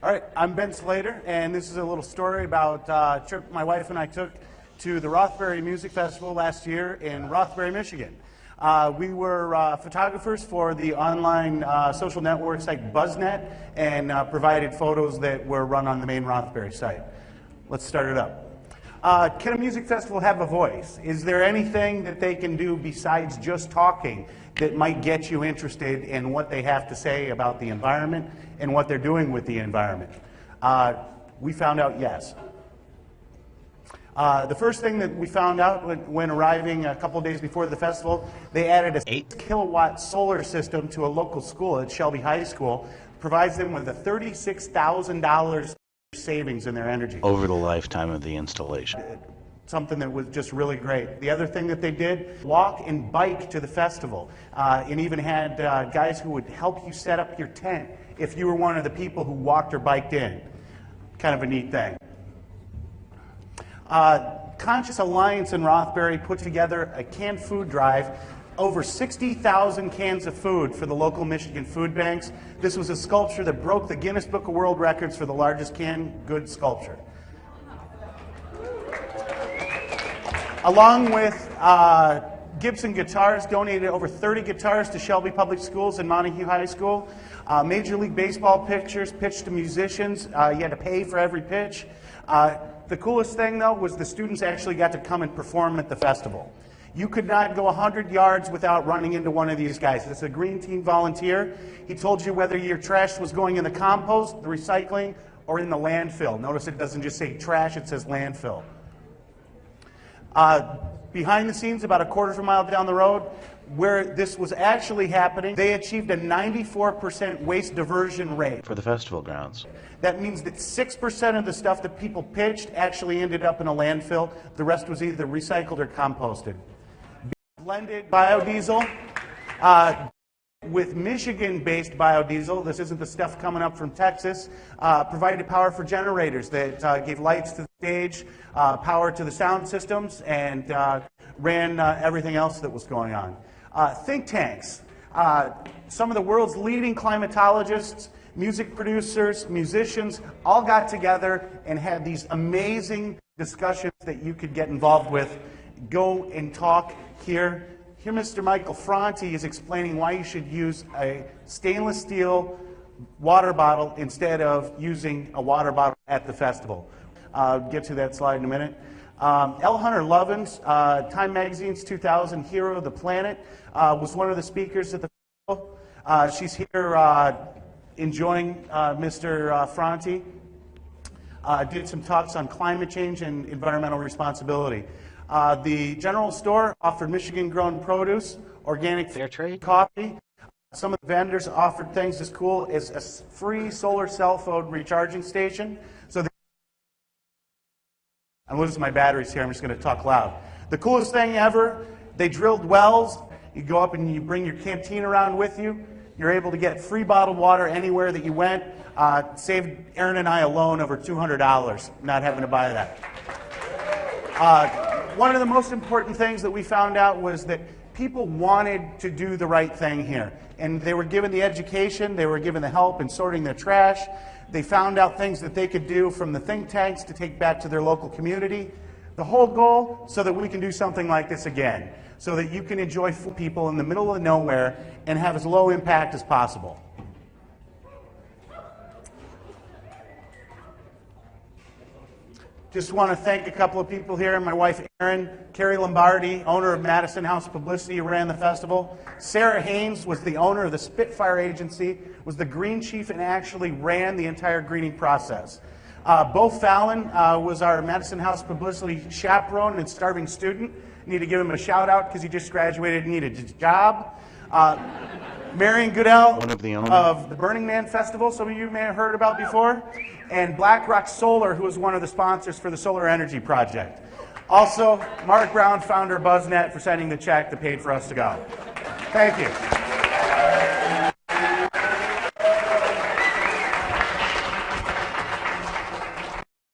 All right, I'm Ben Slater, and this is a little story about a trip my wife and I took to the Rothbury Music Festival last year in Rothbury, Michigan. We were photographers for the online social network site buzznet and provided photos that were run on the main Rothbury site. Let's start it up. Can a music festival have a voice? Is there anything that they can do besides just talking that might get you interested in what they have to say about the environment and what they're doing with the environment? We found out yes. The first thing that we found out when arriving a couple days before the festival, they added a 8-kilowatt solar system to a local school at Shelby High School. Provides them with a $36,000 savings in their energy. Over the lifetime of the installation. Something that was just really great. The other thing that they did, walk and bike to the festival, and even had guys who would help you set up your tent if you were one of the people who walked or biked in. Kind of a neat thing. Conscious Alliance in Rothbury put together a canned food drive, over 60,000 cans of food for the local Michigan food banks. This was a sculpture that broke the Guinness Book of World Records for the largest canned goods sculpture. Along with Gibson Guitars, donated over 30 guitars to Shelby Public Schools and Montague High School. Major League Baseball pitchers pitched to musicians. You had to pay for every pitch. The coolest thing, though, was the students actually got to come and perform at the festival. You could not go 100 yards without running into one of these guys. It's a Green Team volunteer. He told you whether your trash was going in the compost, the recycling, or in the landfill. Notice it doesn't just say trash, it says landfill. Behind the scenes, about a quarter of a mile down the road, where this was actually happening, they achieved a 94% waste diversion rate. For the festival grounds. That means that 6% of the stuff that people pitched actually ended up in a landfill. The rest was either recycled or composted. Blended biodiesel with Michigan-based biodiesel. This isn't the stuff coming up from Texas. Provided power for generators that gave lights to the stage, power to the sound systems, and ran everything else that was going on. Think tanks. Some of the world's leading climatologists, music producers, musicians, all got together and had these amazing discussions that you could get involved with. Go and talk here. Here Mr. Michael Franti is explaining why you should use a stainless steel water bottle instead of using a water bottle at the festival. I'll get to that slide in a minute. L. Hunter Lovins, Time Magazine's 2000 Hero of the Planet, was one of the speakers at the festival. She's here enjoying Mr. Franti. Did some talks on climate change and environmental responsibility. The general store offered Michigan-grown produce, organic fair trade coffee. Some of the vendors offered things as cool as a free solar cell phone recharging station. So I'm losing my batteries here. I'm just going to talk loud. The coolest thing ever, they drilled wells. You go up and you bring your canteen around with you. You're able to get free bottled water anywhere that you went. Saved Aaron and I alone over $200 not having to buy that. One of the most important things that we found out was that people wanted to do the right thing here. And they were given the education, they were given the help in sorting their trash. They found out things that they could do from the think tanks to take back to their local community. The whole goal, so that we can do something like this again, so that you can enjoy people in the middle of nowhere and have as low impact as possible. Just want to thank a couple of people here. My wife, Erin, Carrie Lombardi, owner of Madison House Publicity, who ran the festival. Sarah Haynes was the owner of the Spitfire Agency, was the green chief, and actually ran the entire greening process. Bo Fallon was our Madison House Publicity chaperone and starving student. Need to give him a shout out because he just graduated and needed a job. Marion Goodell of the Burning Man Festival, some of you may have heard about before, and BlackRock Solar, who was one of the sponsors for the Solar Energy Project. Also, Mark Brown, founder of buzznet, for sending the check that paid for us to go. Thank you.